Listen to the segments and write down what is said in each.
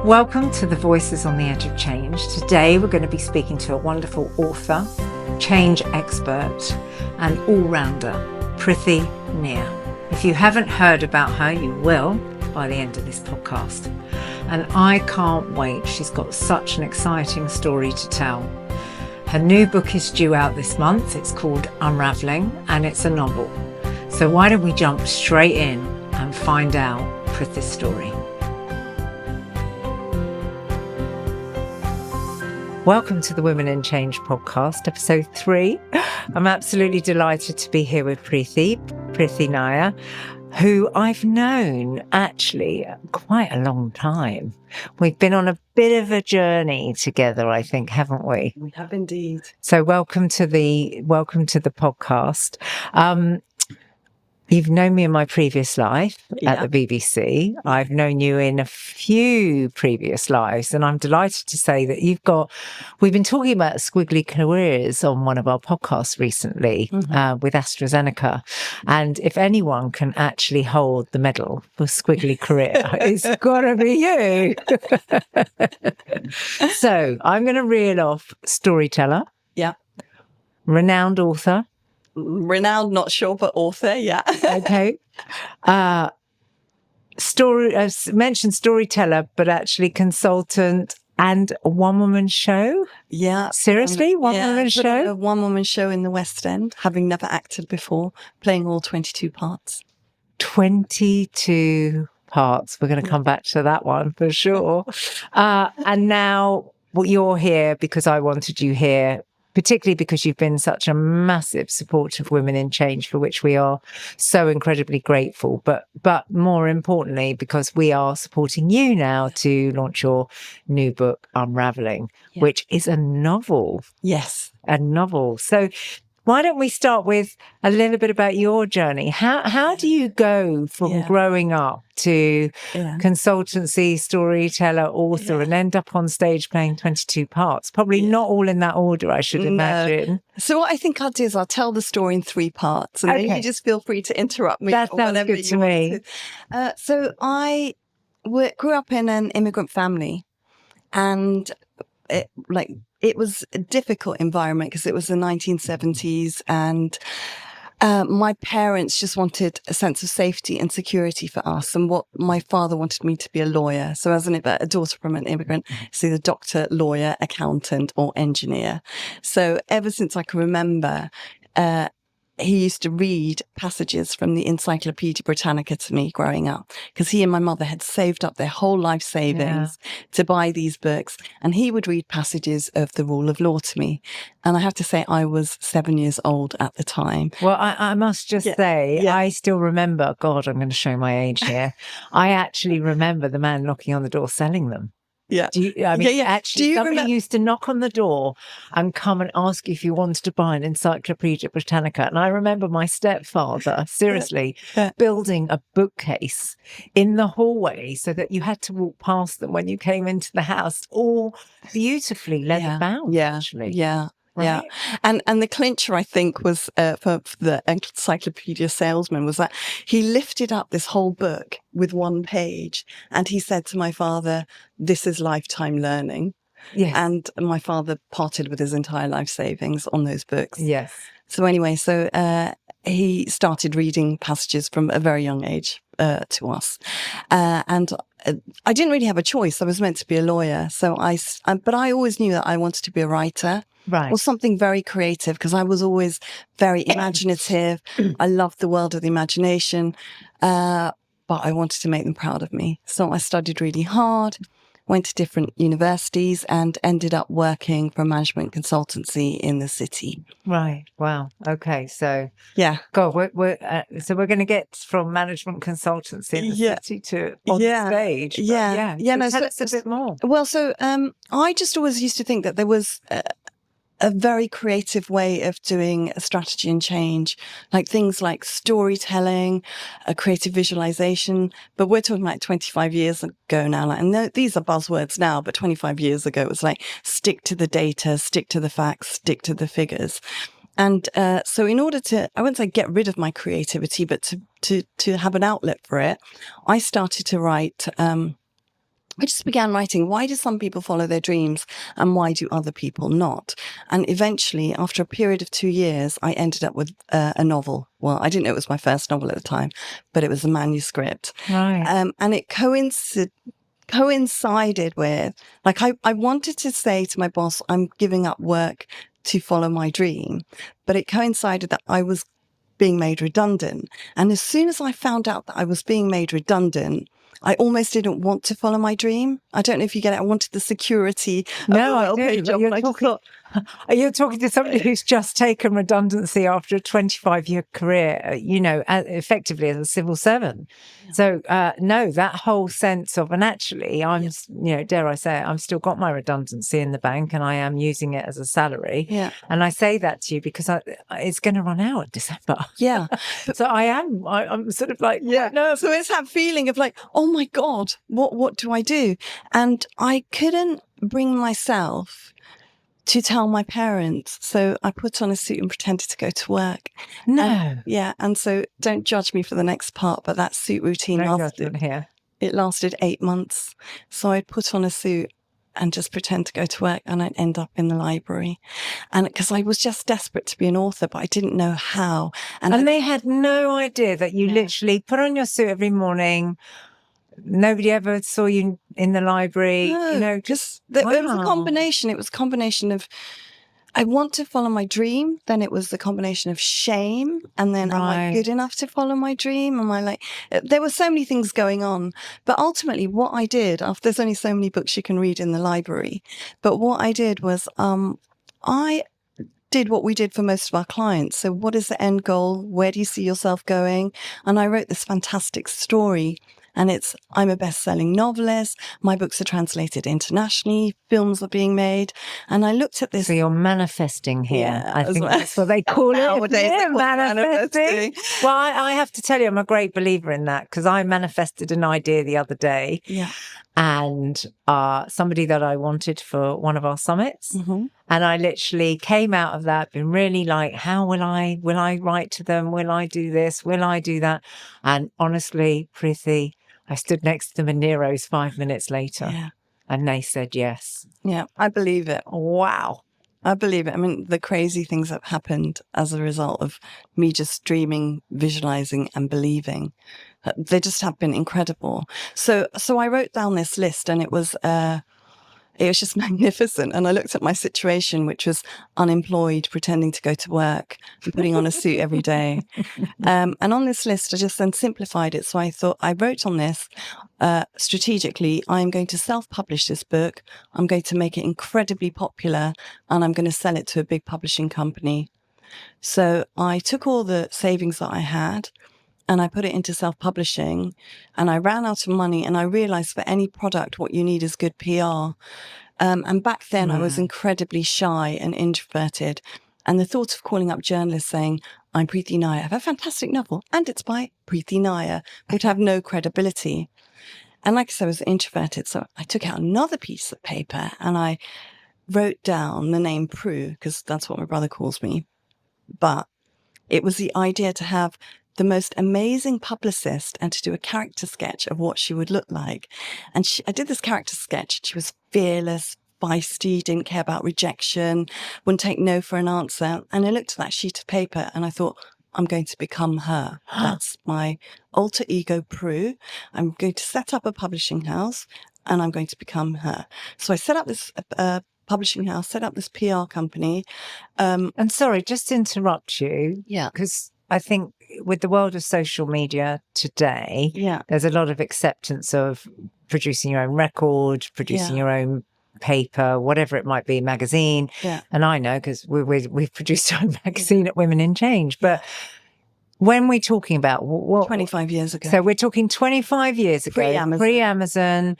Welcome to the Voices on the Edge of Change. Today we're going to be speaking to a wonderful author, change expert and all-rounder, Preethi Nair. If you haven't heard about her, you will by the end of this podcast. And I can't wait. She's got such an exciting story to tell. Her new book is due out this month. It's called Unraveling and it's a novel. So why don't we jump straight in and find out Preethi's story. Welcome to the Women in Change podcast, episode 3. I'm absolutely delighted to be here with Preethi Nair, who I've known actually quite a long time. We've been on a bit of a journey together, I think, haven't we? We have indeed. So welcome to the podcast. You've known me in my previous life at the BBC. I've known you in a few previous lives, and I'm delighted to say that we've been talking about squiggly careers on one of our podcasts recently with AstraZeneca. And if anyone can actually hold the medal for squiggly career, it's got to be you. So I'm going to reel off storyteller. Yeah. Renowned author. Renowned, not sure, but author, yeah. Okay. Mentioned storyteller, but actually consultant and a one-woman show? Yeah. Seriously? One-woman show? A one-woman show in the West End, having never acted before, playing all 22 parts. 22 parts. We're going to come back to that one for sure. And now you're here because I wanted you here, particularly because you've been such a massive support of Women in Change, for which we are so incredibly grateful. But more importantly, because we are supporting you now to launch your new book, Unraveling, which is a novel. Yes. A novel. So why don't we start with a little bit about your journey? How do you go from growing up to consultancy, storyteller, author, and end up on stage playing 22 parts? Probably not all in that order, I should imagine. So what I think I'll do is I'll tell the story in 3 parts, and then you just feel free to interrupt me. That sounds good to me. So I grew up in an immigrant family, and it was a difficult environment because it was the 1970s, and my parents just wanted a sense of safety and security for us. And what my father wanted me to be a lawyer. So as a daughter from an immigrant, it's either doctor, lawyer, accountant, or engineer. So ever since I can remember, he used to read passages from the Encyclopedia Britannica to me growing up, because he and my mother had saved up their whole life savings to buy these books. And he would read passages of the rule of law to me. And I have to say, I was 7 years old at the time. Well, I must just say, I still remember, God, I'm going to show my age here. I actually remember the man knocking on the door selling them. Yeah. Actually, somebody used to knock on the door and come and ask if you wanted to buy an Encyclopedia Britannica. And I remember my stepfather, seriously, building a bookcase in the hallway so that you had to walk past them when you came into the house, all beautifully leather bound, actually. Yeah. Right? Yeah. And the clincher, I think, was for the encyclopedia salesman was that he lifted up this whole book with one page and he said to my father, "This is lifetime learning." Yes. And my father parted with his entire life savings on those books. Yes. So anyway, he started reading passages from a very young age to us. And I didn't really have a choice. I was meant to be a lawyer. But I always knew that I wanted to be a writer. Right. Or something very creative, because I was always very imaginative. I loved the world of the imagination, but I wanted to make them proud of me. So I studied really hard, went to different universities, and ended up working for a management consultancy in the city. Right. Wow. Okay. So yeah, God, we're going to get from management consultancy in the city to on stage. Tell us a bit more. Well, I just always used to think that there was a very creative way of doing a strategy and change, like things like storytelling, a creative visualization. But we're talking like 25 years ago now. And these are buzzwords now, but 25 years ago, it was like, stick to the data, stick to the facts, stick to the figures. And so in order to, I wouldn't say get rid of my creativity, but to have an outlet for it, I started to write I just began writing, why do some people follow their dreams and why do other people not? And eventually, after a period of 2 years, I ended up with a novel. Well, I didn't know it was my first novel at the time, but it was a manuscript. Right. And it coincided with, like, I wanted to say to my boss, I'm giving up work to follow my dream, but it coincided that I was being made redundant. And as soon as I found out that I was being made redundant, I almost didn't want to follow my dream. I don't know if you get it. I wanted the security. No, I do. Job, You're talking to somebody who's just taken redundancy after a 25-year career, effectively as a civil servant. So, no, that whole sense of, and actually, dare I say it, I've still got my redundancy in the bank and I am using it as a salary. Yeah. And I say that to you because it's going to run out in December. Yeah. So I'm sort of like, no. So it's that feeling of like, oh my God, what do I do? And I couldn't bring myself to tell my parents. So I put on a suit and pretended to go to work. No. And so don't judge me for the next part, but that suit routine lasted 8 months. So I'd put on a suit and just pretend to go to work and I'd end up in the library. And because I was just desperate to be an author, but I didn't know how. And they had no idea that you literally put on your suit every morning. Nobody ever saw you in the librry. No, because it was a combination. It was a combination of, I want to follow my dream. Then it was the combination of shame. And then am I good enough to follow my dream? Am I there were so many things going on. But ultimately what I did, after there's only so many books you can read in the library, but what I did was, I did what we did for most of our clients. So what is the end goal? Where do you see yourself going? And I wrote this fantastic story. And I'm a best-selling novelist. My books are translated internationally. Films are being made. And I looked at this. So you're manifesting here. Yeah, I think that's what they call it. Manifesting. Well, I have to tell you, I'm a great believer in that because I manifested an idea the other day. Yeah. And somebody that I wanted for one of our summits. Mm-hmm. And I literally came out of that, been really like, how will I write to them? Will I do this? Will I do that? And honestly, Preethi, I stood next to them in Nero's 5 minutes later and they said yes. Yeah, I believe it. Wow. I believe it. I mean, the crazy things that happened as a result of me just dreaming, visualizing and believing, they just have been incredible. So I wrote down this list and it was just magnificent. And I looked at my situation, which was unemployed, pretending to go to work, and putting on a suit every day. And on this list, I just then simplified it. So I thought, I wrote on this strategically, I'm going to self-publish this book. I'm going to make it incredibly popular and I'm going to sell it to a big publishing company. So I took all the savings that I had and I put it into self-publishing and I ran out of money and I realized for any product, what you need is good PR. And back then I was incredibly shy and introverted. And the thought of calling up journalists saying, I'm Preethi Nair, I have a fantastic novel and it's by Preethi Nair, would have no credibility. And like I said, I was introverted. So I took out another piece of paper and I wrote down the name Prue, because that's what my brother calls me. But it was the idea to have the most amazing publicist and to do a character sketch of what she would look like. And I did this character sketch. She was fearless, feisty, didn't care about rejection, wouldn't take no for an answer. And I looked at that sheet of paper and I thought, I'm going to become her. That's my alter ego, Prue. I'm going to set up a publishing house and I'm going to become her. So I set up this publishing house, set up this PR company. And sorry, just to interrupt you. Yeah. Because I think with the world of social media today, there's a lot of acceptance of producing your own record, producing your own paper, whatever it might be, magazine. Yeah. And I know because we've produced our own magazine at Women in Change. But when we're talking about 25 years ago. So we're talking 25 years ago, pre-Amazon,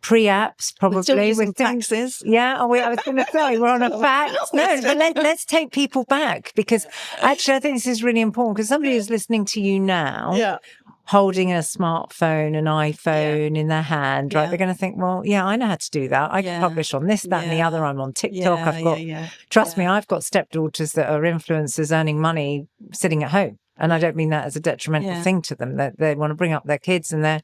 pre-apps, probably. We're still using faxes. Yeah, I was going to say, we're on a fax. No, but let's take people back because actually I think this is really important because somebody is listening to you now, holding a smartphone, an iPhone in their hand, right? They're going to think, well, I know how to do that. I can publish on this, that and the other. I'm on TikTok. Trust me, I've got stepdaughters that are influencers earning money sitting at home. And I don't mean that as a detrimental thing to them. That they want to bring up their kids, and they're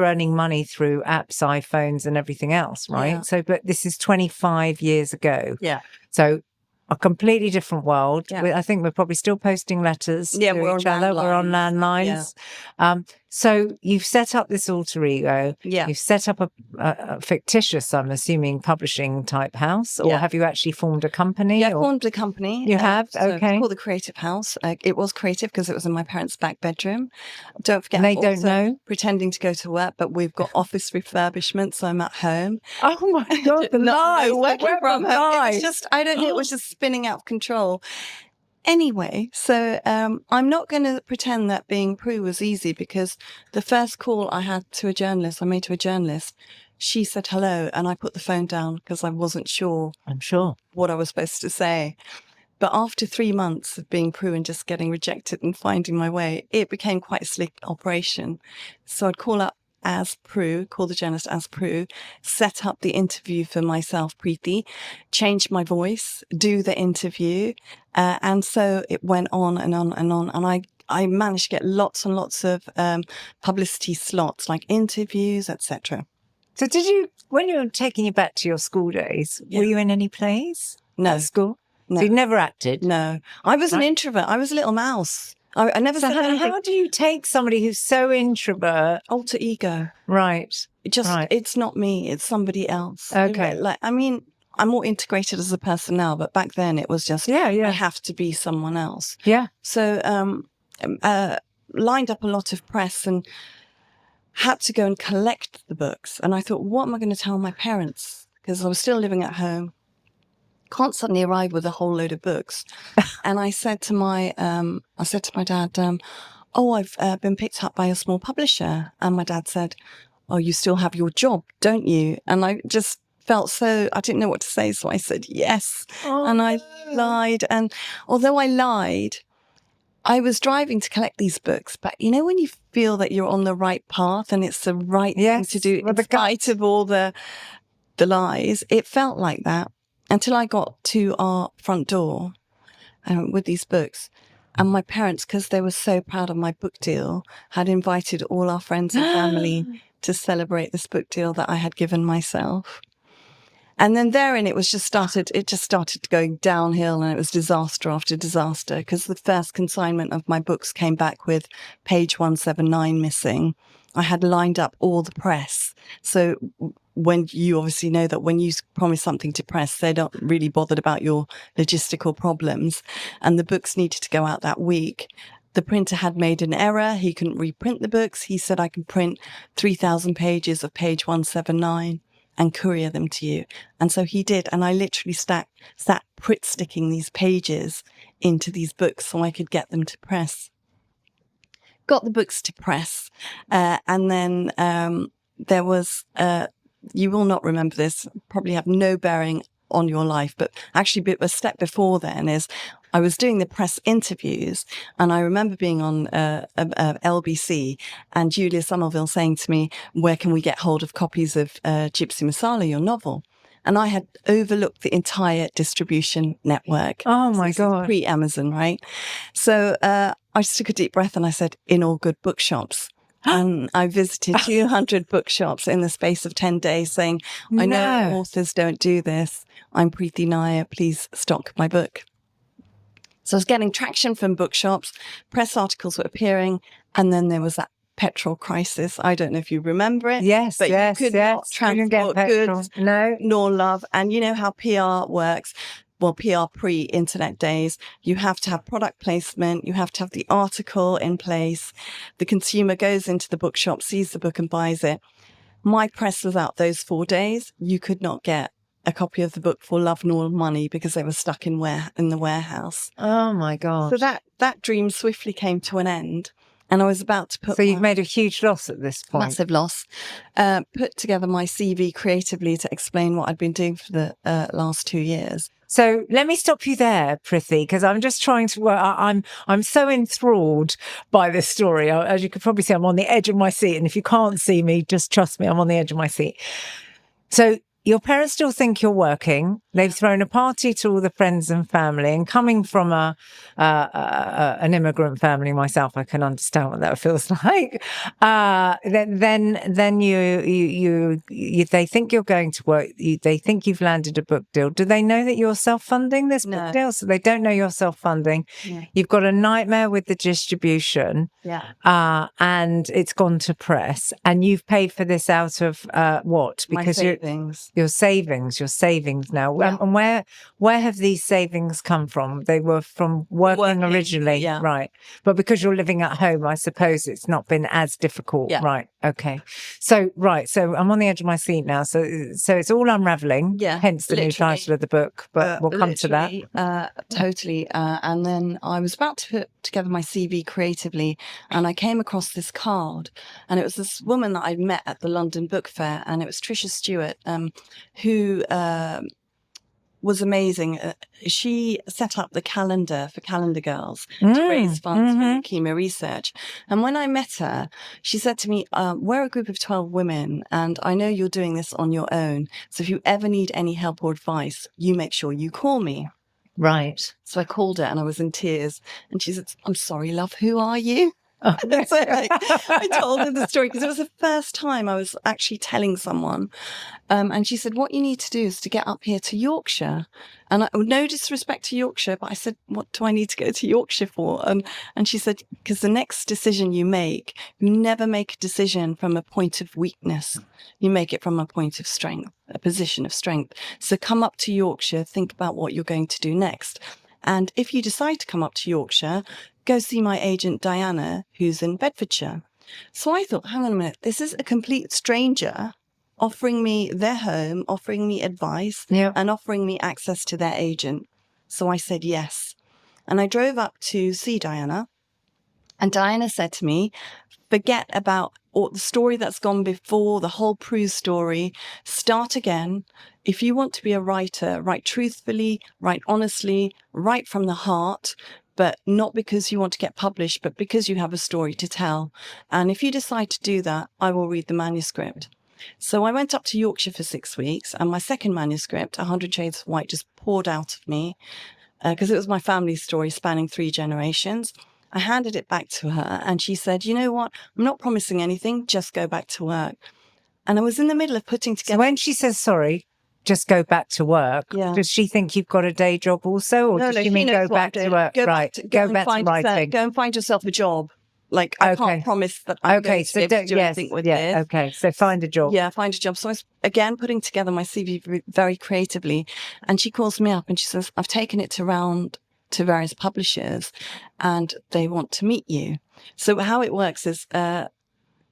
earning money through apps, iPhones, and everything else, right? Yeah. So, but this is 25 years ago. Yeah. So a completely different world. Yeah. I think we're probably still posting letters to we're each other. We're on landlines. So you've set up this alter ego. Yeah. You've set up a fictitious, I'm assuming, publishing type house, or have you actually formed a company? Yeah, I formed a company. You have? So Okay. It's called the Creative House. It was creative because it was in my parents' back bedroom. Don't forget, And they don't know? Pretending to go to work, but we've got office refurbishment, so I'm at home. Oh my God, the lies. Working from home. It was just, I don't know, it was just spinning out of control. Anyway, so I'm not going to pretend that being Prue was easy, because the first call I made to a journalist, she said hello, and I put the phone down because I wasn't sure. I'm sure. What I was supposed to say. But after 3 months of being Prue and just getting rejected and finding my way, it became quite a slick operation. So I'd call up as Prue, call the journalist as Prue, set up the interview for myself, Preethi, change my voice, do the interview. And so it went on and on and on. And I managed to get lots and lots of publicity slots, like interviews, etc. So did you, when you were taking you back to your school days, were you in any plays? No. At school? No. So you never acted? No. I was an introvert. I was a little mouse. I never said anything. How do you take somebody who's so introvert? Alter ego. Right. It's not me. It's somebody else. Okay. I'm more integrated as a person now, but back then it was just, I have to be someone else. Yeah. So, lined up a lot of press and had to go and collect the books. And I thought, what am I going to tell my parents? Because I was still living at home. Can't suddenly arrive with a whole load of books. And I said to my dad, I've been picked up by a small publisher. And my dad said, oh, you still have your job, don't you? And I just felt I didn't know what to say. So I said, yes. And I lied. And although I lied, I was driving to collect these books. But you know, when you feel that you're on the right path and it's the right thing to do, in spite of all the lies, it felt like that. Until I got to our front door with these books. And my parents, because they were so proud of my book deal, had invited all our friends and family to celebrate this book deal that I had given myself. And then therein, it just started going downhill, and it was disaster after disaster, because the first consignment of my books came back with page 179 missing. I had lined up all the press. So when you obviously know that when you promise something to press, they're not really bothered about your logistical problems. And the books needed to go out that week. The printer had made an error. He couldn't reprint the books. He said, I can print 3,000 pages of page 179 and courier them to you. And so he did. And I literally sat Pritt sticking these pages into these books so I could get them to press. Got the books to press. And then there was, you will not remember this, probably have no bearing on your life, but actually a step before then is I was doing the press interviews, and I remember being on LBC and Julia Somerville saying to me, where can we get hold of copies of Gypsy Masala, your novel? And I had overlooked the entire distribution network. Oh my God. Pre-Amazon, right? So I just took a deep breath and I said, in all good bookshops. And I visited 200 bookshops in the space of 10 days saying, I know authors don't do this. I'm Preethi Nair. Please stock my book. So I was getting traction from bookshops. Press articles were appearing. And then there was that petrol crisis. I don't know if you remember it. Yes, but yes, you could not transport goods, nor love. And you know how PR works. Well, PR pre-internet days, you have to have product placement. You have to have the article in place. The consumer goes into the bookshop, sees the book and buys it. My press was out those 4 days. You could not get a copy of the book for love nor money because they were stuck in the warehouse. Oh my God. So that dream swiftly came to an end. And I was about to put... So you've made a huge loss at this point. Massive loss. Put together my CV creatively to explain what I'd been doing for the last 2 years. So let me stop you there, Preethi, because I'm just trying to work. I'm so enthralled by this story. As you can probably see, I'm on the edge of my seat. And if you can't see me, just trust me, I'm on the edge of my seat. So your parents still think you're working. They've thrown a party to all the friends and family, and coming from an immigrant family myself, I can understand what that feels like. Then they think you're going to work. They think you've landed a book deal. Do they know that you're self-funding this book deal? So they don't know you're self-funding. Yeah. You've got a nightmare with the distribution. Yeah. And it's gone to press, and you've paid for this out of what? Because My savings. Your savings now. Yeah. And where have these savings come from? They were from working originally, yeah. right? But because you're living at home, I suppose it's not been as difficult, Yeah. right? Okay. So I'm on the edge of my seat now. So it's all unraveling. Yeah. Hence the new title of the book. But we'll come to that. Totally. And then I was about to put together my CV creatively, and I came across this card, and it was this woman that I'd met at the London Book Fair, and it was Tricia Stewart, who was amazing. She set up the calendar for Calendar Girls to raise funds for leukemia research. And when I met her, she said to me, we're a group of 12 women, and I know you're doing this on your own. So if you ever need any help or advice, you make sure you call me. Right. So I called her, and I was in tears, and she said, I'm sorry, love, who are you? Oh. So I told her the story because it was the first time I was actually telling someone. And she said, what you need to do is to get up here to Yorkshire. And no disrespect to Yorkshire, but I said, what do I need to go to Yorkshire for? And she said, because the next decision you never make a decision from a point of weakness. You make it from a point of strength, a position of strength. So come up to Yorkshire, think about what you're going to do next. And if you decide to come up to Yorkshire, go see my agent, Diana, who's in Bedfordshire. So I thought, hang on a minute, this is a complete stranger offering me their home, offering me advice, and offering me access to their agent. So I said yes. And I drove up to see Diana. And Diana said to me, forget about the story that's gone before, the whole Prue story. Start again. If you want to be a writer, write truthfully, write honestly, write from the heart, but not because you want to get published, but because you have a story to tell. And if you decide to do that, I will read the manuscript. So I went up to Yorkshire for 6 weeks, and my second manuscript, 100 Shades of White, just poured out of me because it was my family story spanning 3 generations. I handed it back to her, and she said, you know what? I'm not promising anything. Just go back to work. And I was in the middle of putting together. So when she says, sorry, just go back to work, does she think you've got a day job also? Or does she mean go back to work? Go back to writing. Go and find yourself a job. Like, I can't promise that I'm going to be able to do anything with this. Okay, so find a job. Yeah, find a job. So I was, again, putting together my CV very creatively. And she calls me up and she says, I've taken it to various publishers and they want to meet you. So how it works is,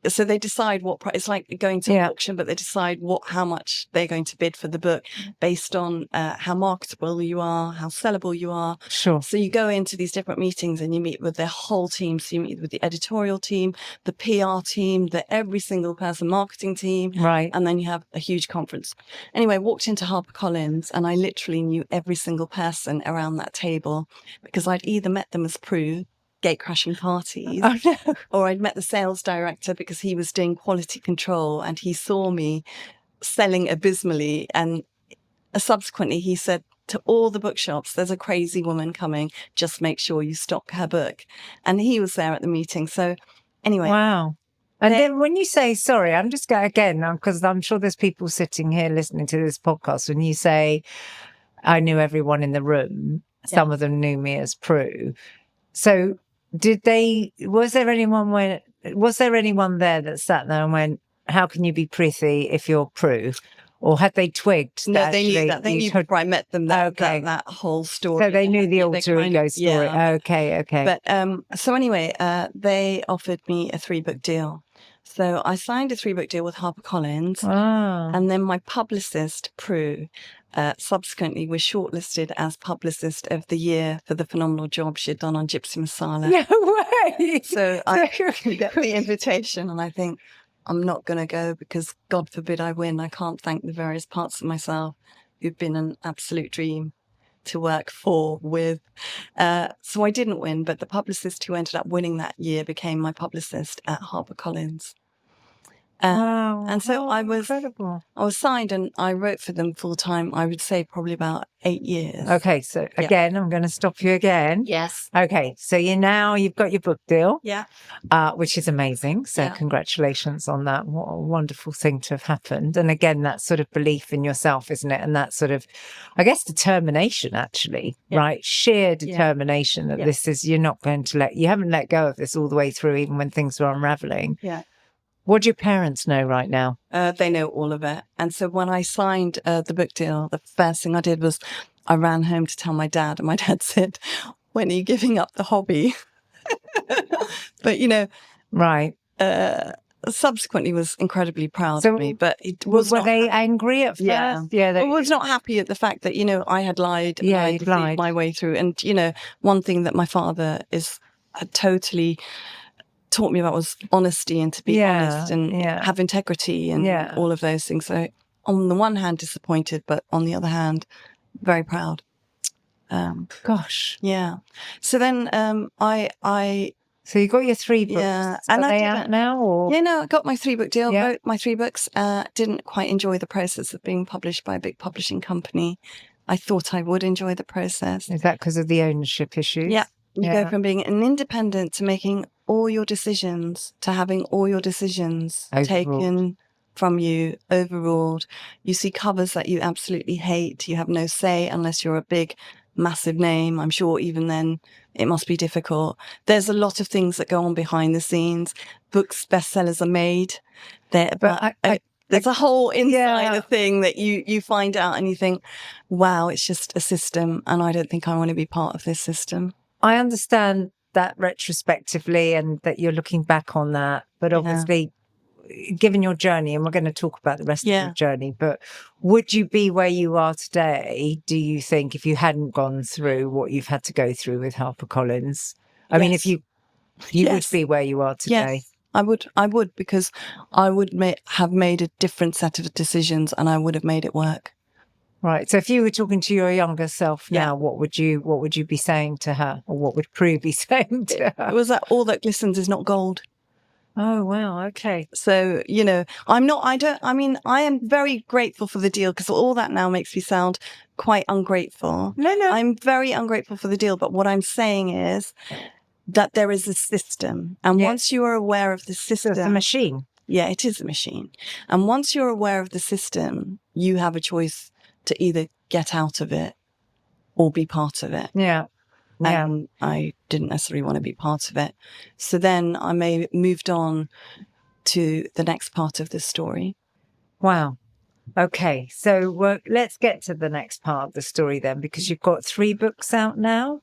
so they decide what price. It's like going to an auction, but they decide how much they're going to bid for the book based on how marketable you are, how sellable you are. Sure. So you go into these different meetings and you meet with their whole team. So you meet with the editorial team, the PR team, every single person, marketing team. Right. And then you have a huge conference. Anyway, I walked into HarperCollins and I literally knew every single person around that table because I'd either met them as Prue, gate crashing parties, or I'd met the sales director because he was doing quality control and he saw me selling abysmally, and subsequently he said to all the bookshops, there's a crazy woman coming, just make sure you stock her book. And he was there at the meeting. So anyway. Wow. And then when you say, sorry, I'm just going again, because I'm sure there's people sitting here listening to this podcast, when you say, I knew everyone in the room, some of them knew me as Prue. So was there anyone there that sat there and went, how can you be Preethi if you're Prue? Or had they twigged? No, they knew that. They knew before I met them that whole story. So they knew the alter ego story. Yeah. Okay. But so anyway, they offered me a 3-book deal. So I signed a 3-book deal with HarperCollins. And then my publicist, Prue, subsequently was shortlisted as publicist of the year for the phenomenal job she'd done on Gypsy Masala. No way! So I get the invitation and I think, I'm not going to go because God forbid I win. I can't thank the various parts of myself who've been an absolute dream to work with. So I didn't win, but the publicist who ended up winning that year became my publicist at HarperCollins. Wow. And so I was incredible. signed and I wrote for them full time. I would say probably about 8 years. Okay, so again, I'm going to stop you again. Yes. Okay, so you've got your book deal. Yeah. Which is amazing. So congratulations on that. What a wonderful thing to have happened. And again, that sort of belief in yourself, isn't it? And that sort of, I guess, determination, actually, right? Sheer determination that this is, you haven't let go of this all the way through, even when things were unraveling. Yeah. What do your parents know right now? They know all of it. And so when I signed the book deal, the first thing I did was I ran home to tell my dad. And my dad said, when are you giving up the hobby? But, right. Subsequently was incredibly proud of me. But it was were they angry at first? Yeah. I was not happy at the fact that, I had lied. Yeah, I lied my way through. And, one thing that my father had totally taught me about was honesty and to be honest and have integrity and all of those things. So on the one hand, disappointed, but on the other hand, very proud. Gosh. Yeah. So then So you got your 3 books. Yeah. Are they out now? Or? Yeah, I got my 3-book deal, wrote my 3 books. Didn't quite enjoy the process of being published by a big publishing company. I thought I would enjoy the process. Is that because of the ownership issues? Yeah. You go from being an independent to making all your decisions, to having all your decisions taken from you, overruled. You see covers that you absolutely hate. You have no say unless you're a big, massive name. I'm sure even then it must be difficult. There's a lot of things that go on behind the scenes. Books, bestsellers are made. There's a whole insider thing that you find out and you think, wow, it's just a system. And I don't think I want to be part of this system. I understand that retrospectively and that you're looking back on that, but obviously given your journey, and we're going to talk about the rest of your journey, but would you be where you are today, do you think, if you hadn't gone through what you've had to go through with HarperCollins? I mean, if you would be where you are today. Yes, I would, because I would have made a different set of decisions and I would have made it work. Right. So if you were talking to your younger self now, what would you be saying to her, or what would Prue be saying to her? It was that all that glistens is not gold. Oh, wow. Okay. So, I am very grateful for the deal, because all that now makes me sound quite ungrateful. No. I'm very ungrateful for the deal. But what I'm saying is that there is a system. And once you are aware of the system. It's a machine. Yeah, it is a machine. And once you're aware of the system, you have a choice to either get out of it or be part of it. Yeah. And I didn't necessarily want to be part of it. So then I moved on to the next part of the story. Wow. Okay. So let's get to the next part of the story then, because you've got 3 books out now.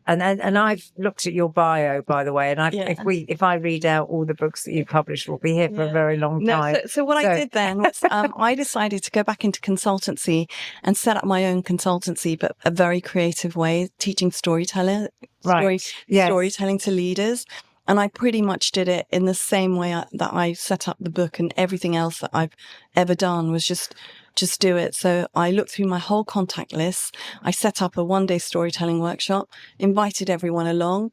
And I've looked at your bio, by the way, and if I read out all the books that you published, we'll be here for a very long time. So what I did then was I decided to go back into consultancy and set up my own consultancy, but a very creative way, teaching storytelling to leaders. And I pretty much did it in the same way that I set up the book, and everything else that I've ever done was just do it. So I looked through my whole contact list. I set up a 1-day storytelling workshop, invited everyone along.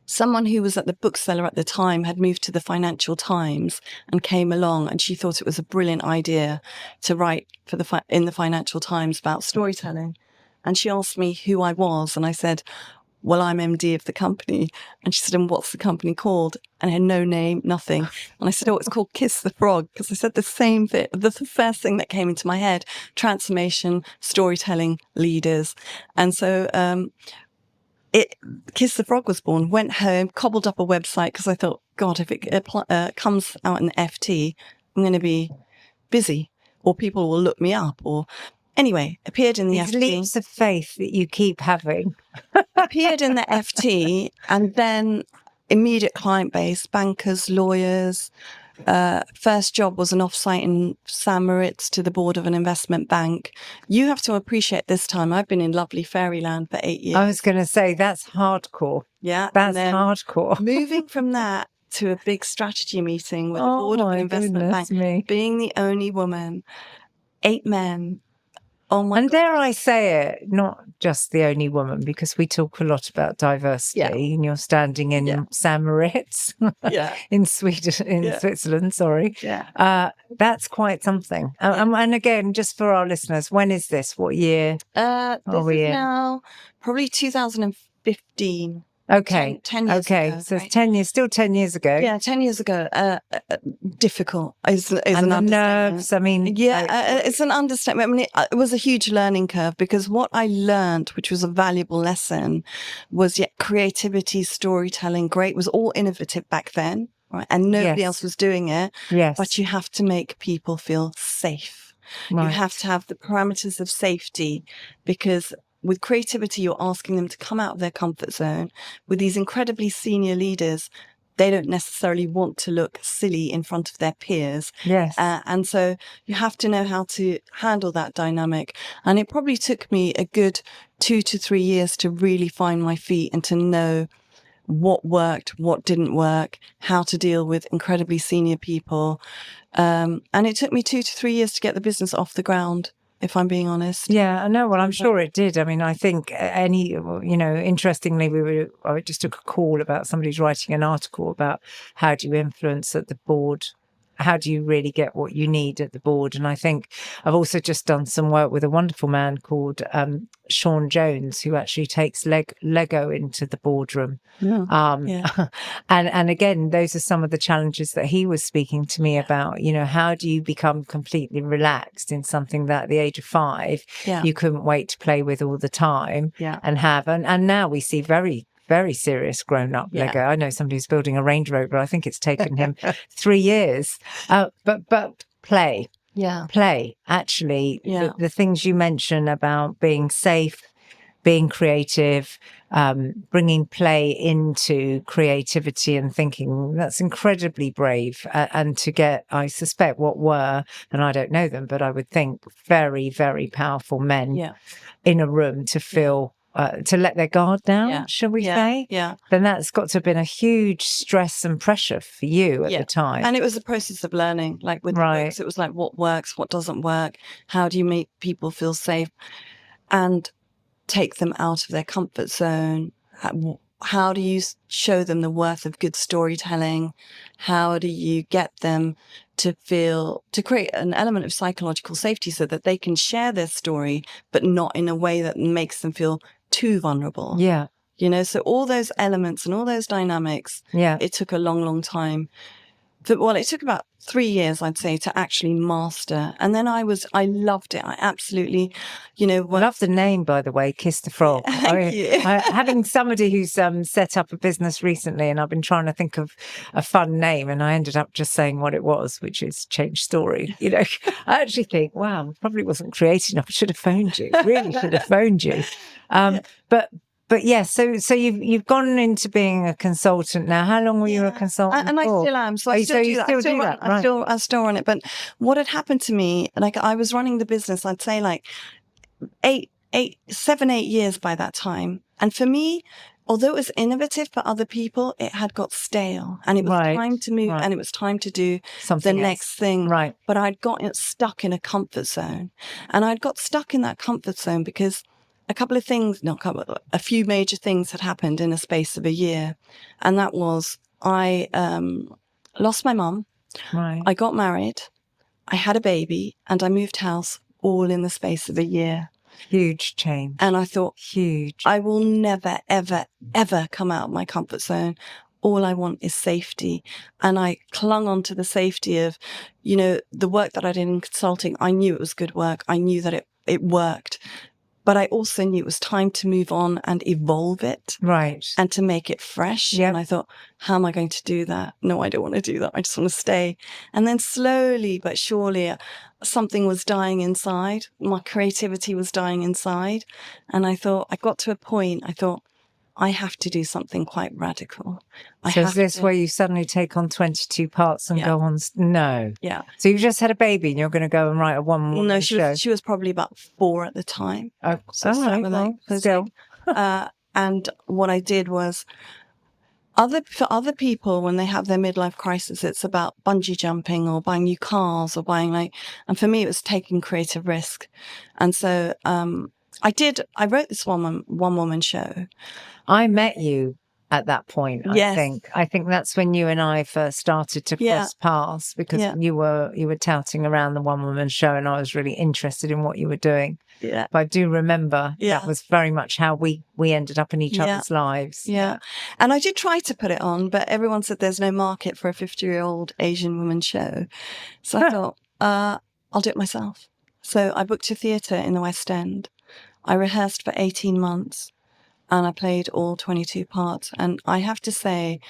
Someone who was at the bookseller at the time had moved to the Financial Times and came along, and she thought it was a brilliant idea to write in the Financial Times about storytelling. And she asked me who I was, and I said, well, I'm MD of the company. And she said, and what's the company called? And I had no name, nothing. And I said, oh, it's called Kiss the Frog, because I said the same thing. The first thing that came into my head, transformation, storytelling, leaders. And so Kiss the Frog was born, went home, cobbled up a website, because I thought, God, if it comes out in FT, I'm going to be busy, or people will look me up, or... Anyway, appeared in the FT. Leaps of faith that you keep having. Appeared in the FT, and then immediate client base, bankers, lawyers. First job was an offsite in St. Moritz to the board of an investment bank. You have to appreciate this time. I've been in lovely fairyland for 8 years. I was going to say, that's hardcore. Yeah. That's hardcore. Moving from that to a big strategy meeting with the board of an investment bank, being the only woman, 8 men, Oh my And God. dare I say it, not just the only woman, because we talk a lot about diversity, and you're standing in St. Moritz in Sweden, Switzerland, sorry. Yeah. That's quite something. And again, just for our listeners, when is this? What year This we is in? now probably 2015. Okay. 10 years okay. ago. So Right? it's 10 years, still 10 years ago. Yeah, 10 years ago. Difficult is And an the understatement. nerves, I mean. It's an understatement. I mean, it was a huge learning curve, because what I learned, which was a valuable lesson, was creativity, storytelling, great, was all innovative back then, right? And nobody else was doing it. Yes. But you have to make people feel safe. Right. You have to have the parameters of safety, because with creativity, you're asking them to come out of their comfort zone. With these incredibly senior leaders, they don't necessarily want to look silly in front of their peers. Yes. And so you have to know how to handle that dynamic. And it probably took me a good 2 to 3 years to really find my feet and to know what worked, what didn't work, how to deal with incredibly senior people. And it took me 2 to 3 years to get the business off the ground, if I'm being honest. Yeah, I know. Well, I'm sure it did. I mean, I think interestingly, I just took a call about somebody who's writing an article about how do you influence at the board? How do you really get what you need at the board? And I think I've also just done some work with a wonderful man called Sean Jones, who actually takes Lego into the boardroom. And again, those are some of the challenges that he was speaking to me about. How do you become completely relaxed in something that at the age of 5 you couldn't wait to play with all the time and have? And now we see very serious grown-up Lego. I know somebody who's building a Range Rover. I think it's taken him 3 years. But play. Yeah. Play. Actually, Yeah. the things you mention about being safe, being creative, bringing play into creativity and thinking, that's incredibly brave. And to get, I suspect, what were, and I don't know them, but I would think very, very powerful men in a room to feel to let their guard down, shall we say? Yeah. Then that's got to have been a huge stress and pressure for you at the time. And it was a process of learning, like with the books, it was like, what works, what doesn't work? How do you make people feel safe and take them out of their comfort zone? How do you show them the worth of good storytelling? How do you get them to create an element of psychological safety so that they can share their story, but not in a way that makes them feel too vulnerable? Yeah. So all those elements and all those dynamics, it took a long, long time. It took about 3 years, I'd say, to actually master. And then I loved it. I absolutely, I love the name, by the way, Kiss the Frog. Thank you. Having somebody who's set up a business recently, and I've been trying to think of a fun name, and I ended up just saying what it was, which is Change Story. I actually think, wow, I probably wasn't creative enough. I should have phoned you. Really should have phoned you. But yes, so you've gone into being a consultant now. How long were you a consultant and for? I still am. So I still do that. I still run it. But what had happened to me, like I was running the business, I'd say like 7, 8 years by that time. And for me, although it was innovative for other people, it had got stale, and it was time to move, and it was time to do something the next thing. Right. But I'd gotten stuck in a comfort zone, and I'd got stuck in that comfort zone because a few major things had happened in a space of a year. And that was, I lost my mum. Right. I got married. I had a baby, and I moved house all in the space of a year. Huge change. And I thought, huge. I will never, ever, ever come out of my comfort zone. All I want is safety. And I clung on to the safety of, the work that I did in consulting. I knew it was good work. I knew that it worked. But I also knew it was time to move on and evolve it. Right. And to make it fresh. Yep. And I thought, how am I going to do that? No, I don't want to do that. I just want to stay. And then slowly but surely, something was dying inside. My creativity was dying inside. And I got to a point, I thought, I have to do something quite radical. So is this where you suddenly take on 22 parts and go on? No. Yeah. So you've just had a baby and you're going to go and write a one-woman No, show? she was probably about 4 at the time. Oh, so all right. Well, still. And what I did was, For other people, when they have their midlife crisis, it's about bungee jumping or buying new cars or buying and for me, it was taking creative risk. And so, I wrote this one woman show. I met you at that point. Yes. I think that's when you and I first started to cross paths, because you were touting around the one woman show, and I was really interested in what you were doing. Yeah. But I do remember that was very much how we ended up in each other's lives. Yeah. And I did try to put it on, but everyone said there's no market for a 50-year-old Asian woman show. So I thought, I'll do it myself. So I booked a theatre in the West End. I rehearsed for 18 months and I played all 22 parts. And I have to say,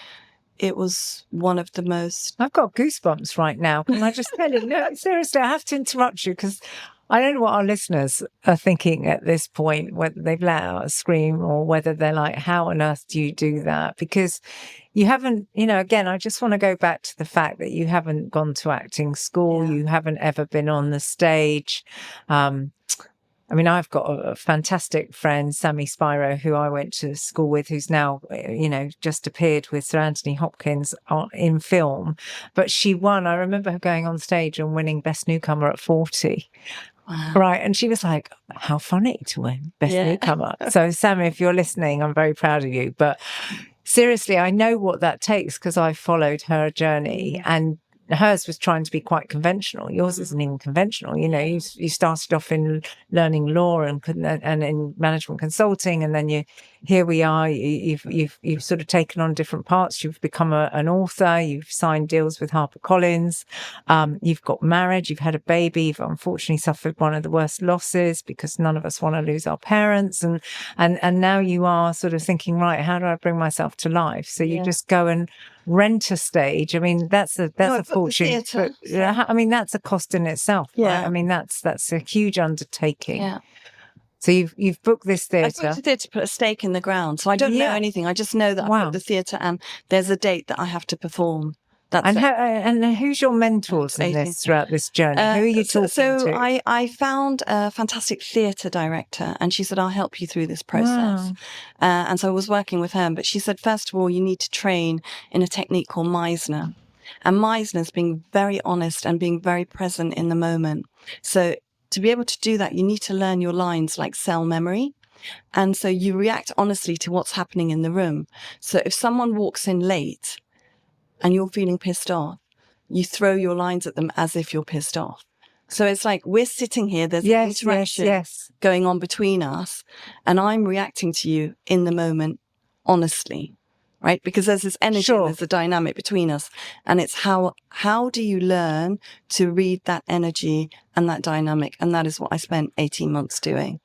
it was one of the most... I've got goosebumps right now. Can I just tell you? No, seriously, I have to interrupt you because I don't know what our listeners are thinking at this point, whether they've let out a scream or whether they're like, how on earth do you do that? Because you haven't, again, I just want to go back to the fact that you haven't gone to acting school. You haven't ever been on the stage. I mean, I've got a fantastic friend, Sammy Spiro, who I went to school with, who's now, just appeared with Sir Anthony Hopkins in film. But she won. I remember her going on stage and winning Best Newcomer at 40. Wow. Right. And she was like, how funny to win Best Newcomer. So, Sammy, if you're listening, I'm very proud of you. But seriously, I know what that takes because I followed her journey, and hers was trying to be quite conventional. Yours isn't even conventional. You started off in learning law and in management consulting, and then here we are. You've sort of taken on different parts. You've become an author. You've signed deals with HarperCollins. You've got married. You've had a baby. You've unfortunately suffered one of the worst losses because none of us want to lose our parents. And now you are sort of thinking, right, how do I bring myself to life? So you just go and rent a stage. I mean, that's a fortune. But, I mean, that's a cost in itself. Yeah. Right? I mean, that's a huge undertaking. Yeah. So you've booked this theatre. I booked the theatre to put a stake in the ground. So I don't know anything. I just know that I booked the theatre and there's a date that I have to perform. And who's your mentors in this throughout this journey? Who are you talking to? So I found a fantastic theatre director, and she said, I'll help you through this process. Wow. And so I was working with her, but she said, first of all, you need to train in a technique called Meisner. And Meisner is being very honest and being very present in the moment. So to be able to do that, you need to learn your lines like cell memory. And so you react honestly to what's happening in the room. So if someone walks in late and you're feeling pissed off, you throw your lines at them as if you're pissed off. So it's like we're sitting here, there's an interaction going on between us, and I'm reacting to you in the moment honestly, right? Because there's this energy, there's a dynamic between us. And it's how do you learn to read that energy and that dynamic? And that is what I spent 18 months doing.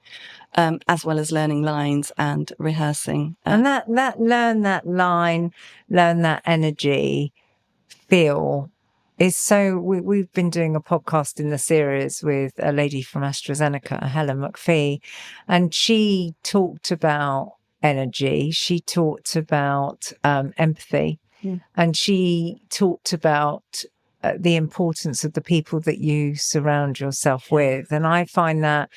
As well as learning lines and rehearsing. And that learn that line, learn that energy, feel is so... We've been doing a podcast in the series with a lady from AstraZeneca, Helen McPhee, and she talked about energy. She talked about empathy, and she talked about the importance of the people that you surround yourself with. And I find that...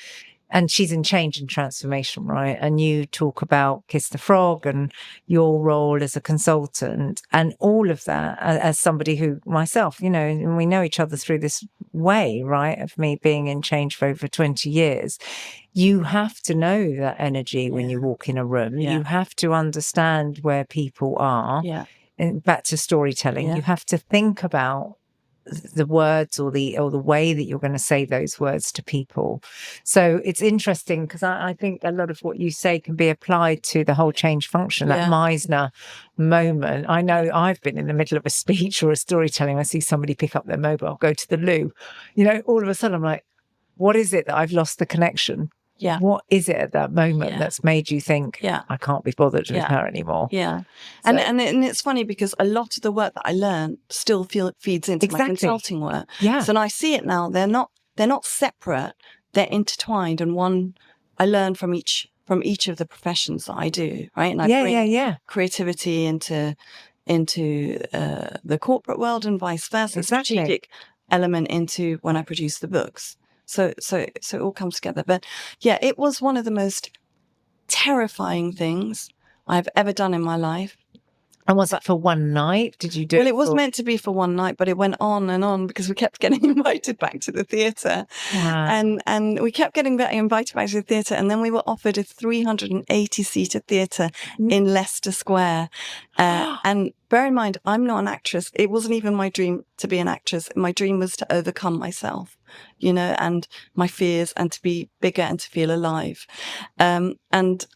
And she's in change and transformation, right? And you talk about Kiss the Frog and your role as a consultant and all of that as somebody who myself, and we know each other through this way, right? Of me being in change for over 20 years. You have to know that energy when you walk in a room. You have to understand where people are. Yeah. And back to storytelling, you have to think about the words or the way that you're going to say those words to people. So it's interesting because I think a lot of what you say can be applied to the whole change function, that Meisner moment. I know I've been in the middle of a speech or a storytelling. I see somebody pick up their mobile, go to the loo. All of a sudden I'm like, what is it that I've lost the connection? Yeah. What is it at that moment that's made you think, I can't be bothered with her anymore? Yeah. So, and it's funny because a lot of the work that I learned still feeds into my consulting work. Yeah. So and I see it now. They're not separate. They're intertwined. And I learn from each of the professions that I do, right? And I bring creativity into the corporate world and vice versa. Strategic element into when I produce the books. So it all comes together. But yeah, it was one of the most terrifying things I've ever done in my life. And was that for one night? Did you do it? Well, it was meant to be for one night, but it went on and on because we kept getting invited back to the theatre. Wow. And we kept getting invited back to the theatre. And then we were offered a 380-seater theatre in Leicester Square. And bear in mind, I'm not an actress. It wasn't even my dream to be an actress. My dream was to overcome myself, you know, and my fears, and to be bigger and to feel alive. And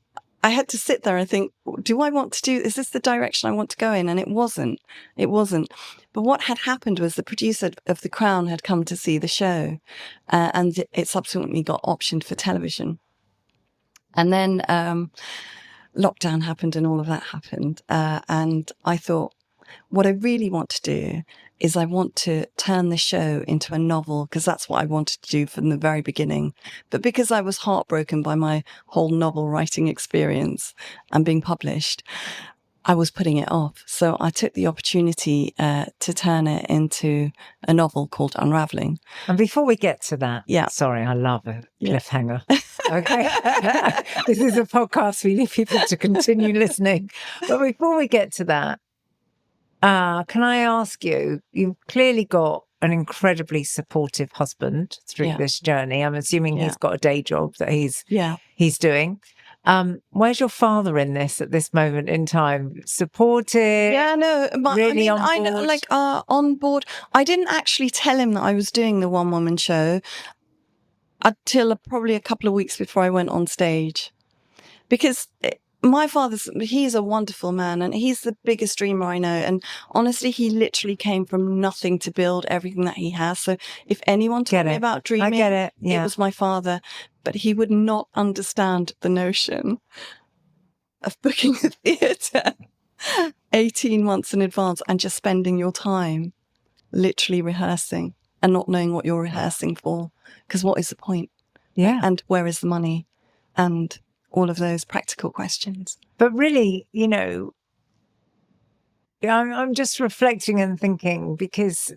I had to sit there and think, do I want to do, is this the direction I want to go in? And it wasn't. But what had happened was the producer of The Crown had come to see the show, and it subsequently got optioned for television. And then lockdown happened and all of that happened. And I thought, what I really want to do is I want to turn the show into a novel, because that's what I wanted to do from the very beginning. But because I was heartbroken by my whole novel writing experience and being published, I was putting it off. So I took the opportunity to turn it into a novel called Unraveling. And before we get to that, yeah, sorry, I love a cliffhanger. Okay. This is a podcast. We need people to continue listening. But before we get to that, can I ask you, you've clearly got an incredibly supportive husband through this journey. I'm assuming he's got a day job that he's doing. Where's your father in this at this moment in time? Supportive? Yeah, no, but really on board? I know, like, on board. I didn't actually tell him that I was doing the one-woman show until probably a couple of weeks before I went on stage, because my he's a wonderful man, and he's the biggest dreamer I know. And honestly, he literally came from nothing to build everything that he has. So if anyone told me about dreaming, it was my father. But he would not understand the notion of booking a theatre 18 months in advance and just spending your time literally rehearsing and not knowing what you're rehearsing for. Because what is the point? Yeah. And where is the money? And all of those practical questions. But really, you know, I'm just reflecting and thinking, because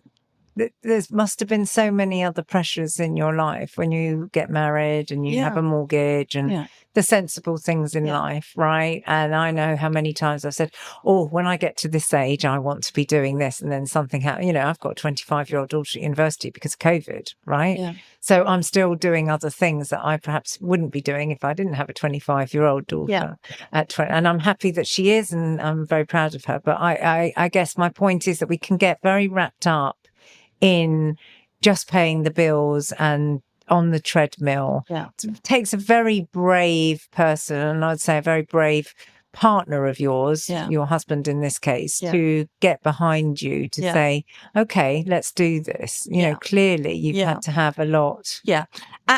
there must have been so many other pressures in your life when you get married and you have a mortgage and the sensible things in life, right? And I know how many times I've said, oh, when I get to this age, I want to be doing this. And then something happened. You know, I've got a 25-year-old daughter at university because of COVID, right? Yeah. So I'm still doing other things that I perhaps wouldn't be doing if I didn't have a 25-year-old daughter at 20. And I'm happy that she is, and I'm very proud of her. But I guess my point is that we can get very wrapped up in just paying the bills and on the treadmill. Yeah. It takes a very brave person, and I'd say a very brave partner of yours, your husband in this case, to get behind you to say, okay, let's do this. You know, clearly you've had to have a lot. Yeah.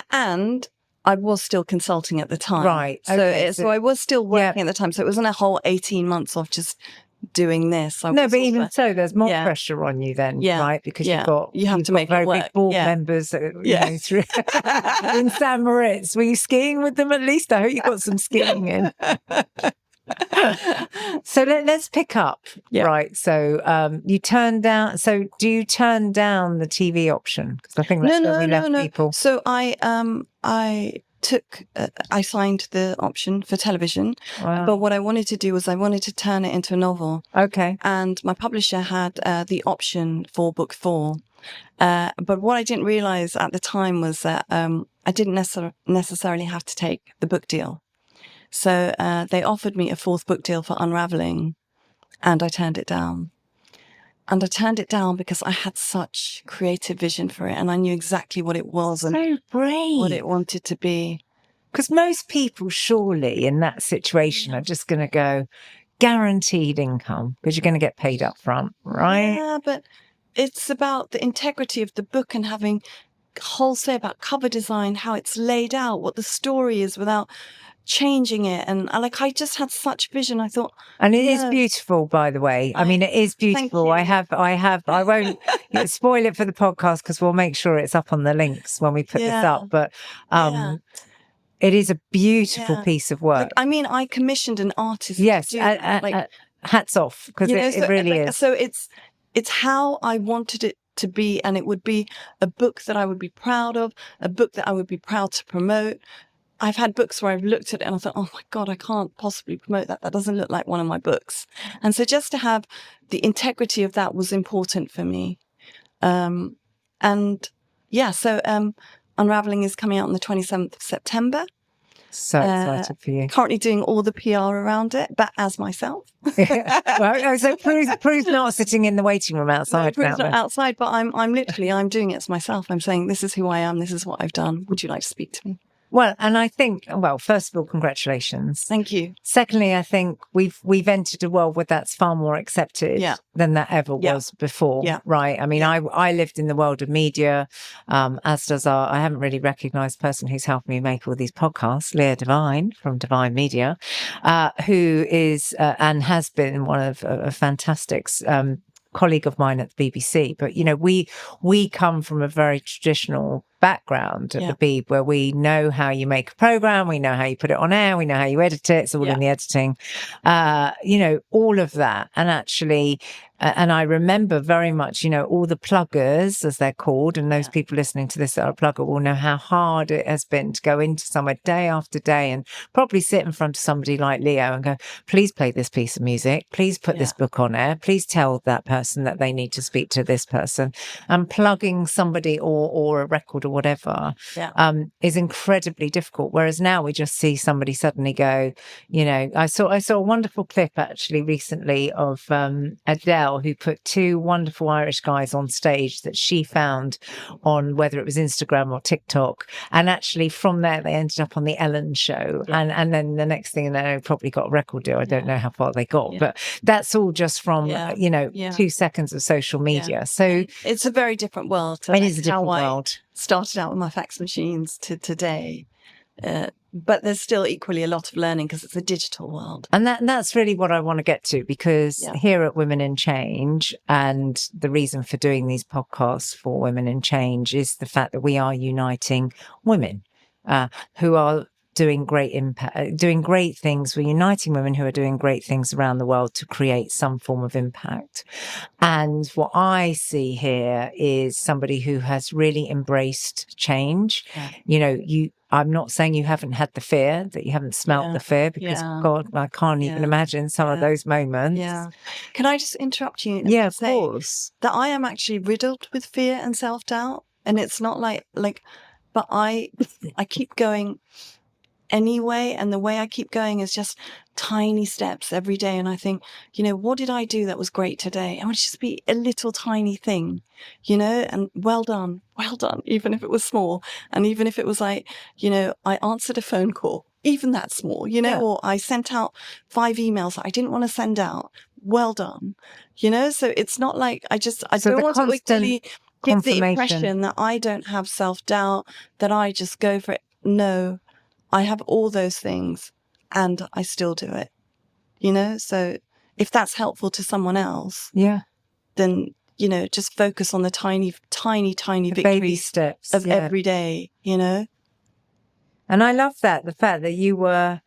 And I was still consulting at the time. Right. Okay. So I was still working at the time. So it wasn't a whole 18 months of just doing this. But even so, there's more pressure on you then, right? Because you have to make very big board members that, you know, through in St. Moritz. Were you skiing with them at least? I hope you got some skiing in. So let's pick up, right? So you turned down. So do you turn down the TV option? Because I think that's where we left people. So I signed the option for television, but what I wanted to do was I wanted to turn it into a novel. Okay. And my publisher had the option for book 4. But what I didn't realize at the time was that I didn't necessarily have to take the book deal. So they offered me a 4th book deal for Unraveling, and I turned it down. And I turned it down because I had such creative vision for it, and I knew exactly what it was and what it wanted to be. Because most people surely in that situation are just going to go guaranteed income because you're going to get paid up front, right? Yeah, but it's about the integrity of the book and having whole say about cover design, how it's laid out, what the story is without changing it. And I just had such vision. I thought, and it is beautiful, by the way. I mean, it is beautiful. I won't spoil it for the podcast because we'll make sure it's up on the links when we put this up. But it is a beautiful piece of work. I commissioned an artist. Yes, to do hats off, because it really is. So it's how I wanted it to be, and it would be a book that I would be proud of, a book that I would be proud to promote. I've had books where I've looked at it and I thought, oh my God, I can't possibly promote that. That doesn't look like one of my books. And so just to have the integrity of that was important for me. And yeah, so Unraveling is coming out on the 27th of September. So excited for you. Currently doing all the PR around it, but as myself. Well, so Prue's not sitting in the waiting room outside. No, Prue's not outside, but I'm literally, I'm doing it as myself. I'm saying, this is who I am. This is what I've done. Would you like to speak to me? Well, and I think, well, first of all, congratulations. Thank you. Secondly, I think we've entered a world where that's far more accepted than that ever was before, right? I mean, I lived in the world of media, as does I haven't really recognised the person who's helped me make all these podcasts, Leah Devine from Divine Media, who is and has been one of a fantastic colleague of mine at the BBC. But, you know, we come from a very traditional background at the Beeb, where we know how you make a program, we know how you put it on air, we know how you edit it, it's all in the editing, you know, all of that. And actually, and I remember very much, you know, all the pluggers, as they're called, and those people listening to this that are a plugger will know how hard it has been to go into somewhere day after day and probably sit in front of somebody like Leo and go, please play this piece of music, please put this book on air, please tell that person that they need to speak to this person. And plugging somebody or a record or whatever is incredibly difficult. Whereas now we just see somebody suddenly go, you know, I saw a wonderful clip actually recently of Adele, who put two wonderful Irish guys on stage that she found on whether it was Instagram or TikTok. And actually from there, they ended up on the Ellen show. And then the next thing they probably got a record deal. I don't know how far they got, but that's all just from, you know, 2 seconds of social media. So it's a very different world. It is a different world. Started out with my fax machines to today. But there's still equally a lot of learning because it's a digital world. And that's really what I want to get to, because here at Women in Change, and the reason for doing these podcasts for Women in Change is the fact that we are uniting women who are doing great impact, doing great things. We're uniting women who are doing great things around the world to create some form of impact. And what I see here is somebody who has really embraced change. You know, I'm not saying you haven't had the fear, that you haven't smelt the fear, because God, I can't even imagine some of those moments. Can I just interrupt you? Yeah, of course. That I am actually riddled with fear and self-doubt. And it's not like, but I keep going anyway, and the way I keep going is just tiny steps every day. And I think, you know, what did I do that was great today? I want to just be a little tiny thing, you know, and well done, even if it was small. And even if it was like, you know, I answered a phone call, even that small, you know, or I sent out 5 emails that I didn't want to send out. Well done, you know. So it's not like I don't want to really give the impression that I don't have self-doubt, that I just go for it. No, I have all those things and I still do it, you know? So if that's helpful to someone else, then, you know, just focus on the tiny victories, baby steps of every day, you know? And I love that, the fact that you were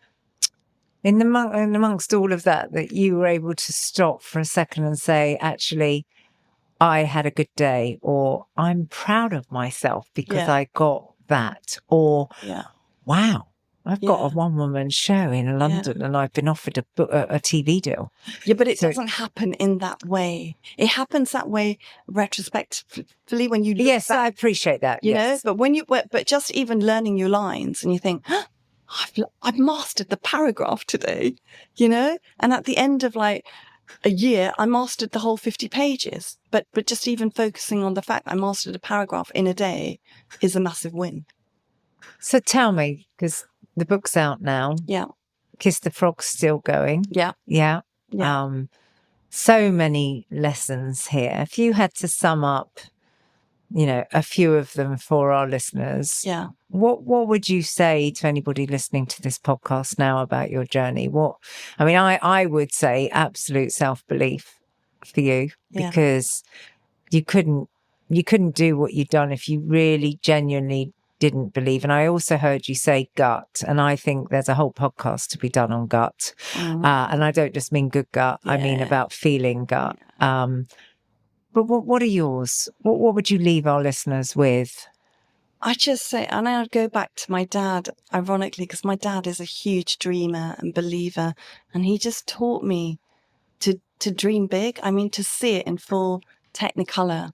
amongst all of that you were able to stop for a second and say, actually, I had a good day, or I'm proud of myself because I got that, or wow, I've got a one-woman show in London and I've been offered a TV deal. Yeah, but it doesn't happen in that way. It happens that way retrospectively when you look back, I appreciate that. You know, but just even learning your lines and you think, I've mastered the paragraph today, you know? And at the end of like a year, I mastered the whole 50 pages. But just even focusing on the fact I mastered a paragraph in a day is a massive win. So tell me, because the book's out now. Kiss the Frog's still going. So many lessons here. If you had to sum up, you know, a few of them for our listeners, what would you say to anybody listening to this podcast now about your journey? I would say absolute self-belief for you, because you couldn't do what you've done if you really genuinely didn't believe. And I also heard you say gut, and I think there's a whole podcast to be done on gut. And I don't just mean good gut, I mean about feeling gut. But what are yours? What would you leave our listeners with? I just say, and I'd go back to my dad, ironically, because my dad is a huge dreamer and believer, and he just taught me to dream big. I mean, to see it in full technicolor,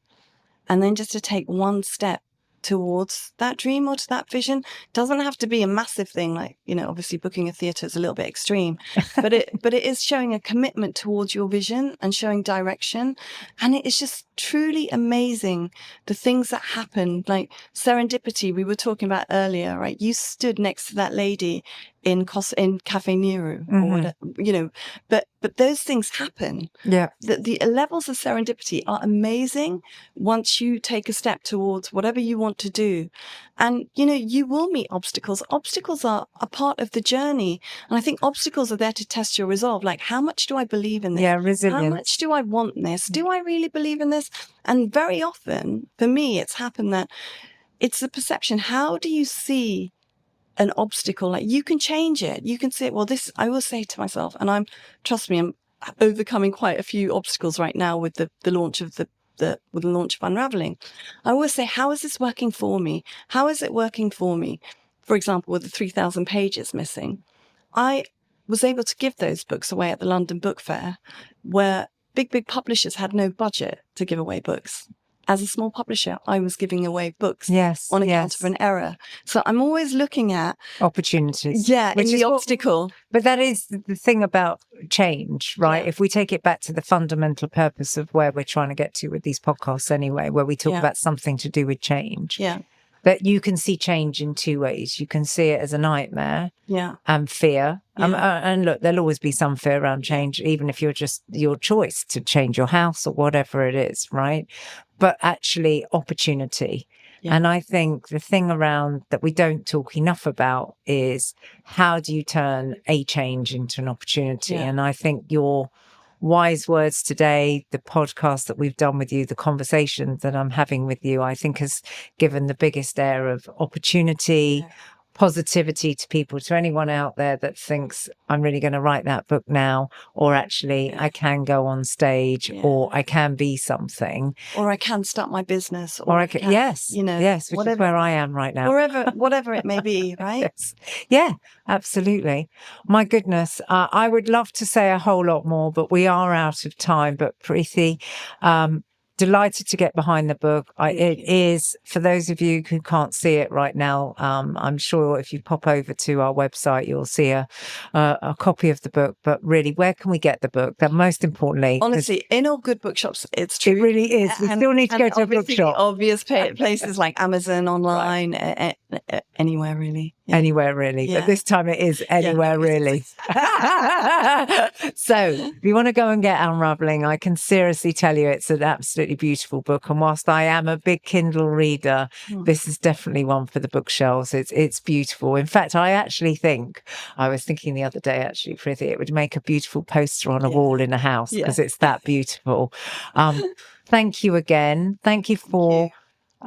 and then just to take one step towards that dream or to that vision. Doesn't have to be a massive thing, like, obviously booking a theatre is a little bit extreme, but it is showing a commitment towards your vision and showing direction. And it is just truly amazing, the things that happen, like serendipity we were talking about earlier, right? You stood next to that lady in Cafe Nero or whatever, but those things happen. Yeah. The levels of serendipity are amazing once you take a step towards whatever you want to do. And, you will meet obstacles. Obstacles are a part of the journey. And I think obstacles are there to test your resolve. Like, how much do I believe in this? Yeah, resilience. How much do I want this? Do I really believe in this? And very often, for me, it's happened that it's the perception. How do you see an obstacle? Like, you can change it. You can see it. Well, I will say to myself, and trust me, I'm overcoming quite a few obstacles right now with the launch of with the launch of Unraveling. I always say, how is this working for me? How is it working for me? For example, with the 3,000 pages missing, I was able to give those books away at the London Book Fair, where big publishers had no budget to give away books. As a small publisher, I was giving away books on account of an error. So I'm always looking at opportunities. Yeah, in the obstacle. But that is the thing about change, right? Yeah. If we take it back to the fundamental purpose of where we're trying to get to with these podcasts anyway, where we talk about something to do with change. Yeah. That you can see change in two ways. You can see it as a nightmare and fear. And look, there'll always be some fear around change, even if you're just your choice to change your house or whatever it is, right? But actually opportunity. Yeah. And I think the thing around that we don't talk enough about is how do you turn a change into an opportunity? Yeah. And I think your wise words today, the podcast that we've done with you, the conversations that I'm having with you, I think has given the biggest air of opportunity, positivity to people, to anyone out there that thinks I'm really going to write that book now, or actually I can go on stage, or I can be something, or I can start my business, or I can, yes, which is where I am right now, whatever it may be, right? Yes. Yeah, absolutely. My goodness, I would love to say a whole lot more, but we are out of time. But Preethi, delighted to get behind the book. It is, for those of you who can't see it right now, I'm sure if you pop over to our website, you'll see a copy of the book. But really, where can we get the book? That most importantly, honestly, in all good bookshops, it's true. It really is. We still need to go to a bookshop. Obvious places like Amazon, online, anywhere really. Yeah. Anywhere really. Yeah. But this time it is anywhere really. So if you want to go and get Unraveling, I can seriously tell you it's an absolutely beautiful book. And whilst I am a big Kindle reader, this is definitely one for the bookshelves. It's beautiful. In fact, I was thinking the other day, actually, Preethi, it would make a beautiful poster on a wall in a house because it's that beautiful. Thank you again. Thank you for...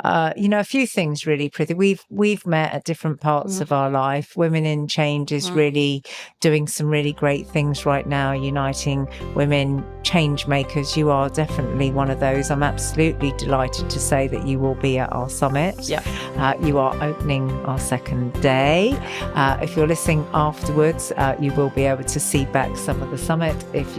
a few things really, Preethi. We've met at different parts of our life. Women in Change is really doing some really great things right now, uniting women change makers. You are definitely one of those. I'm absolutely delighted to say that you will be at our summit. You are opening our second day. If you're listening afterwards, you will be able to see back some of the summit. If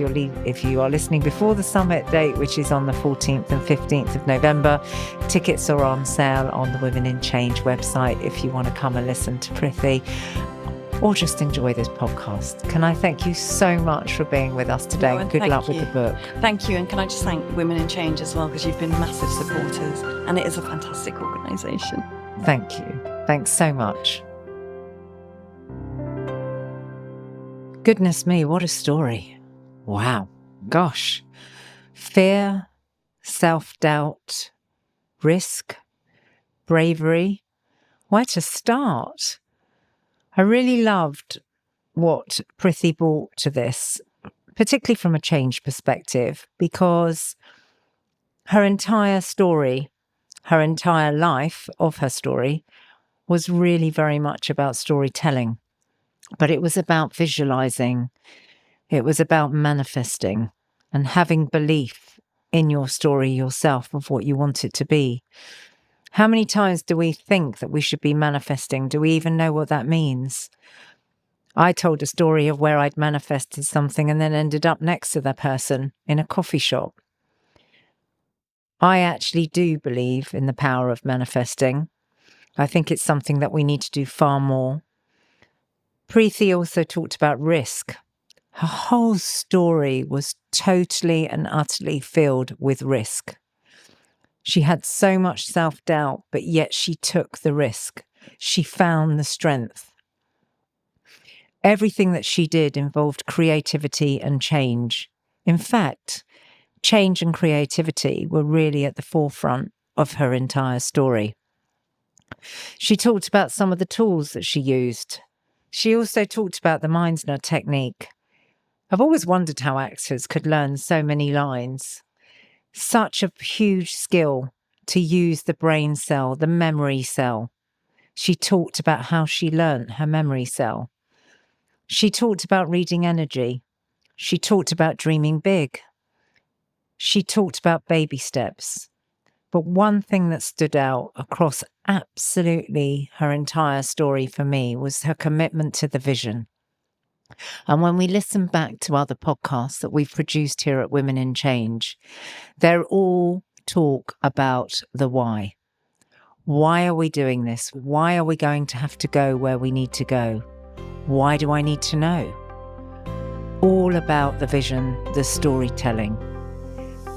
you are listening before the summit date, which is on the 14th and 15th of November, tickets are on sale on the Women in Change website if you want to come and listen to Preethi or just enjoy this podcast. Can I thank you so much for being with us today? And good luck with the book. Thank you. And can I just thank Women in Change as well, because you've been massive supporters and it is a fantastic organisation. Thank you. Thanks so much. Goodness me, what a story. Wow. Gosh. Fear, self-doubt, risk, bravery. Where to start? I really loved what Preethi brought to this, particularly from a change perspective, because her entire story, her entire life of her story was really very much about storytelling, but it was about visualizing. It was about manifesting and having belief in your story yourself of what you want it to be. How many times do we think that we should be manifesting? Do we even know what that means? I told a story of where I'd manifested something and then ended up next to that person in a coffee shop. I actually do believe in the power of manifesting. I think it's something that we need to do far more. Preethi also talked about risk. Her whole story was totally and utterly filled with risk. She had so much self-doubt, but yet she took the risk. She found the strength. Everything that she did involved creativity and change. In fact, change and creativity were really at the forefront of her entire story. She talked about some of the tools that she used. She also talked about the Meisner technique. I've always wondered how actors could learn so many lines. Such a huge skill to use the brain cell, the memory cell. She talked about how she learnt her memory cell. She talked about reading energy. She talked about dreaming big. She talked about baby steps. But one thing that stood out across absolutely her entire story for me was her commitment to the vision. And when we listen back to other podcasts that we've produced here at Women in Change, they're all talk about the why. Why are we doing this? Why are we going to have to go where we need to go? Why do I need to know? All about the vision, the storytelling.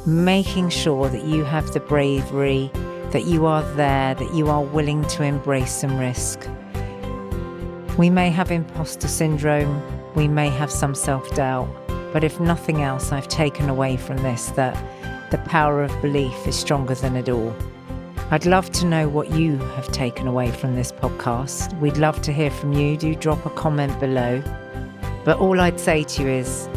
Making sure that you have the bravery, that you are there, that you are willing to embrace some risk. We may have imposter syndrome, we may have some self-doubt, but if nothing else, I've taken away from this that the power of belief is stronger than it all. I'd love to know what you have taken away from this podcast. We'd love to hear from you. Do drop a comment below. But all I'd say to you is,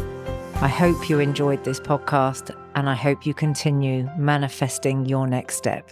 I hope you enjoyed this podcast and I hope you continue manifesting your next step.